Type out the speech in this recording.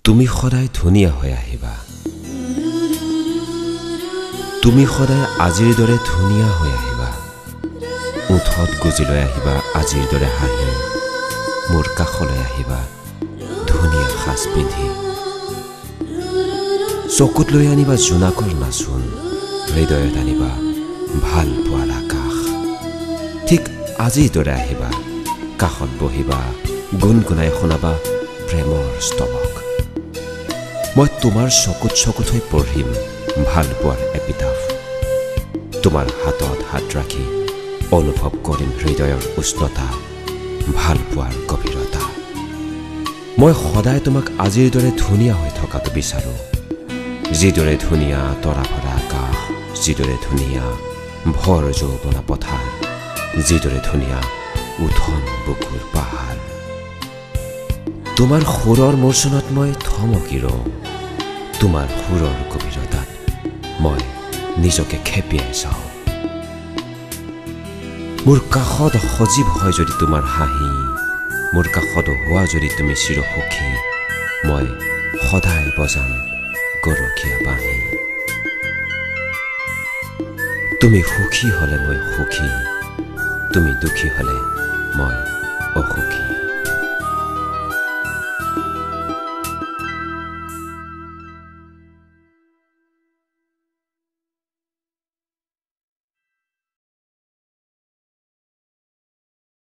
তুমি সদায় ধুনীয়া হৈ আহিবা তুমি সদায় আজিৰ দৰে ধুনীয়া হৈ আহিবা উঠত গুজি লৈ আহিবা আজিৰ দৰে হাঁহি মোৰ কাষলৈ আহিবা ধুনীয়া সাজ পিন্ধি চকুত লৈ আনিবা জোনাকৰ নাচোন হৃদয়ত আনিবা ভাল পোৱাৰ আকাশ ঠিক আজিৰ দৰে আহিবা কাষত বহিবা গুণগুণাই শুনাবা প্ৰেমৰ স্তবক মই তোমাৰ চকুত চকুত হৈ পঢ়িম ভাল পোৱাৰ এপিটাফ তোমাৰ হাতত হাত ৰাখি অনুভৱ কৰিম হৃদয়ৰ উষ্ণতা ভাল পোৱাৰ গভীৰতা মই সদায় তোমাক আজিৰ দৰে ধুনীয়া হৈ থকাটো বিচাৰো যিদৰে ধুনীয়া তৰা ভৰা আকাশ যিদৰে ধুনীয়া ভৰ যৌৱনা পথাৰ যিদৰে ধুনীয়া উঠন বুকুৰ পাহাৰ তোমাৰ সুৰৰ মূৰ্ছনত মই থমকি ৰওঁ তোমাৰ সুৰৰ গভীৰতাত মই নিজকে খেপিয়াই চাওঁ মোৰ কাষত সজীৱ হয় যদি তোমাৰ হাঁহি মোৰ কাষত হোৱা যদি তুমি চিৰসুখী মই সদায় বজাম গৰখীয়া বাঁহী তুমি সুখী হলে মই সুখী তুমি দুখী হলে মই অসুখী